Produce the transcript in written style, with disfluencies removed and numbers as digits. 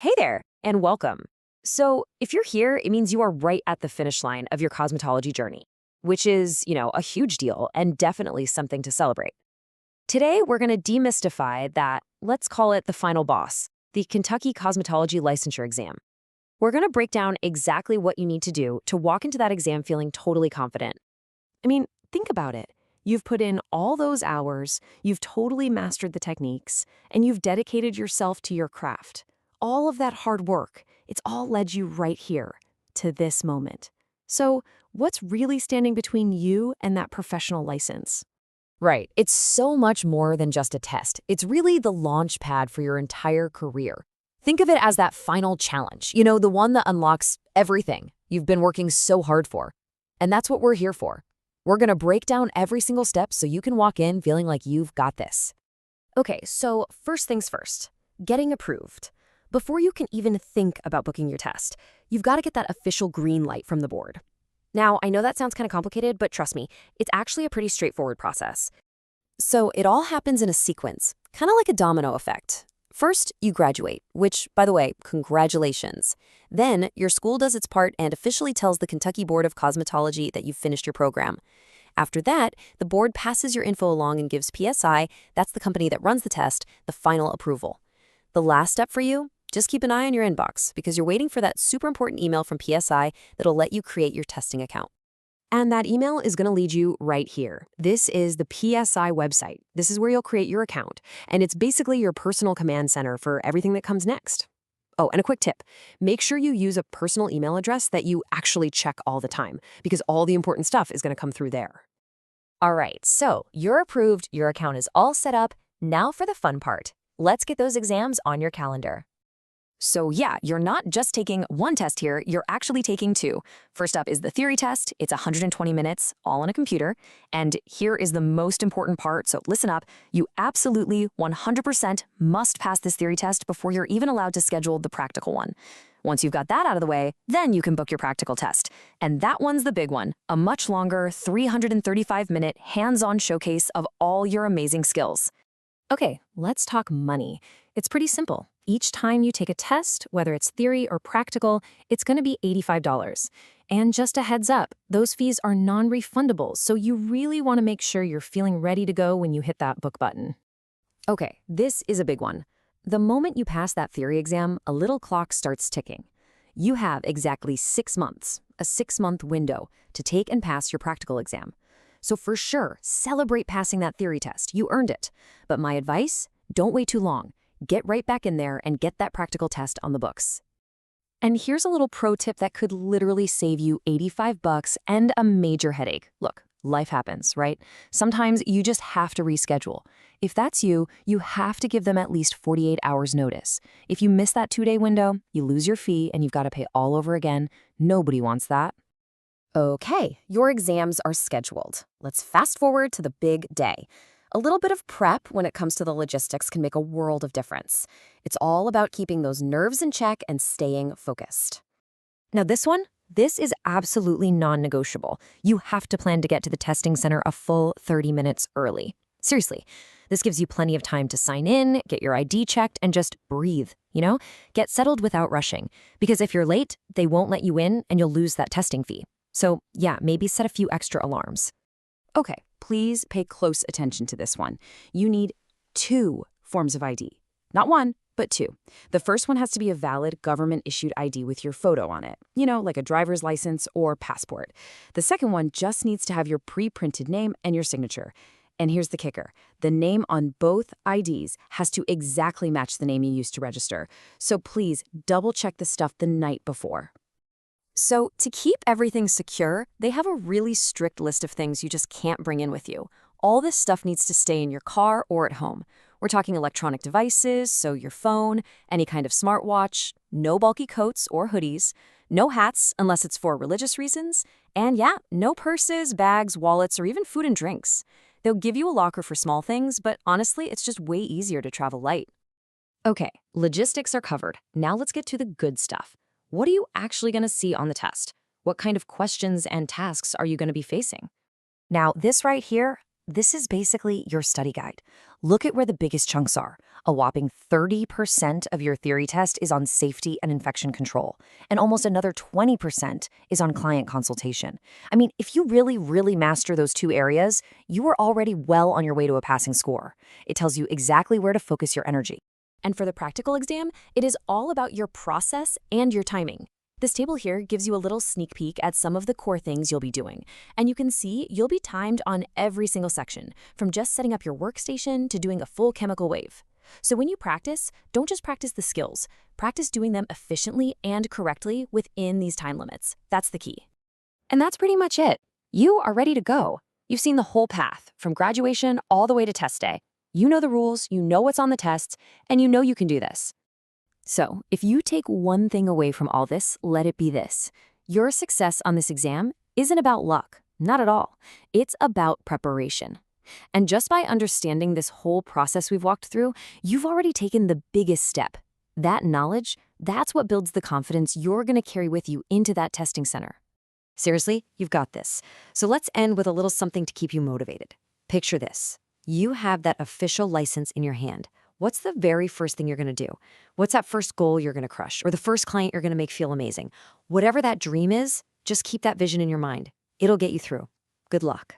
Hey there, and welcome. So, if you're here, it means you are right at the finish line of your cosmetology journey, which is, a huge deal and definitely something to celebrate. Today, we're going to demystify that, let's call it the final boss, the Kentucky Cosmetology Licensure Exam. We're going to break down exactly what you need to do to walk into that exam feeling totally confident. I mean, think about it. You've put in all those hours, you've totally mastered the techniques, and you've dedicated yourself to your craft. All of that hard work, it's all led you right here, to this moment. So, what's really standing between you and that professional license? Right. It's so much more than just a test. It's really the launch pad for your entire career. Think of it as that final challenge, the one that unlocks everything you've been working so hard for. And that's what we're here for. We're going to break down every single step so you can walk in feeling like you've got this. Okay, so first things first, getting approved. Before you can even think about booking your test, you've got to get that official green light from the board. Now, I know that sounds kind of complicated, but trust me, it's actually a pretty straightforward process. So it all happens in a sequence, kind of like a domino effect. First, you graduate, which, by the way, congratulations. Then, your school does its part and officially tells the Kentucky Board of Cosmetology that you've finished your program. After that, the board passes your info along and gives PSI, that's the company that runs the test, the final approval. The last step for you? Just keep an eye on your inbox because you're waiting for that super important email from PSI that'll let you create your testing account. And that email is going to lead you right here. This is the PSI website. This is where you'll create your account, and it's basically your personal command center for everything that comes next. Oh, and a quick tip. Make sure you use a personal email address that you actually check all the time because all the important stuff is going to come through there. All right, so you're approved, your account is all set up. Now for the fun part. Let's get those exams on your calendar. So yeah, you're not just taking one test here, you're actually taking two. First up is the theory test. It's 120 minutes, all on a computer. And here is the most important part, so listen up. You absolutely 100% must pass this theory test before you're even allowed to schedule the practical one. Once you've got that out of the way, then you can book your practical test. And that one's the big one, a much longer 335-minute hands-on showcase of all your amazing skills. Okay, let's talk money. It's pretty simple. Each time you take a test, whether it's theory or practical, it's going to be $85. And just a heads up, those fees are non-refundable, so you really want to make sure you're feeling ready to go when you hit that book button. Okay, this is a big one. The moment you pass that theory exam, a little clock starts ticking. You have exactly 6 months, a 6-month window, to take and pass your practical exam. So for sure, celebrate passing that theory test. You earned it. But my advice, don't wait too long. Get right back in there and get that practical test on the books. And here's a little pro tip that could literally save you $85 and a major headache. Look, life happens, right? Sometimes you just have to reschedule. If that's you, you have to give them at least 48 hours notice. If you miss that 2-day window, you lose your fee and you've got to pay all over again. Nobody wants that. Okay, your exams are scheduled. Let's fast forward to the big day. A little bit of prep when it comes to the logistics can make a world of difference. It's all about keeping those nerves in check and staying focused. Now this is absolutely non-negotiable. You have to plan to get to the testing center a full 30 minutes early. Seriously, this gives you plenty of time to sign in, get your ID checked, and just breathe, Get settled without rushing. Because if you're late, they won't let you in and you'll lose that testing fee. So yeah, maybe set a few extra alarms. Okay, please pay close attention to this one. You need 2 forms of ID. Not 1, but 2. The first one has to be a valid government-issued ID with your photo on it, like a driver's license or passport. The second one just needs to have your pre-printed name and your signature. And here's the kicker. The name on both IDs has to exactly match the name you used to register. So please double-check the stuff the night before. So to keep everything secure, they have a really strict list of things you just can't bring in with you. All this stuff needs to stay in your car or at home. We're talking electronic devices, so your phone, any kind of smartwatch, no bulky coats or hoodies, no hats unless it's for religious reasons, and yeah, no purses, bags, wallets, or even food and drinks. They'll give you a locker for small things, but honestly, it's just way easier to travel light. Okay, logistics are covered. Now let's get to the good stuff. What are you actually going to see on the test? What kind of questions and tasks are you going to be facing? Now, this right here, This is basically your study guide. Look at where the biggest chunks are. A whopping 30% of your theory test is on safety and infection control, and almost another 20% is on client consultation. I mean, if you really master those two areas, you are already well on your way to a passing score. It tells you exactly where to focus your energy. And for the practical exam, it is all about your process and your timing. This table here gives you a little sneak peek at some of the core things you'll be doing. And you can see you'll be timed on every single section, from just setting up your workstation to doing a full chemical wave. So when you practice, don't just practice the skills. Practice doing them efficiently and correctly within these time limits. That's the key. And that's pretty much it. You are ready to go. You've seen the whole path, from graduation all the way to test day. You know the rules, you know what's on the tests, and you know you can do this. So, if you take one thing away from all this, let it be this. Your success on this exam isn't about luck, not at all. It's about preparation. And just by understanding this whole process we've walked through, you've already taken the biggest step. That knowledge, that's what builds the confidence you're going to carry with you into that testing center. Seriously, you've got this. So let's end with a little something to keep you motivated. Picture this. You have that official license in your hand. What's the very first thing you're going to do? What's that first goal you're going to crush, or the first client you're going to make feel amazing? Whatever that dream is, just keep that vision in your mind. It'll get you through. Good luck.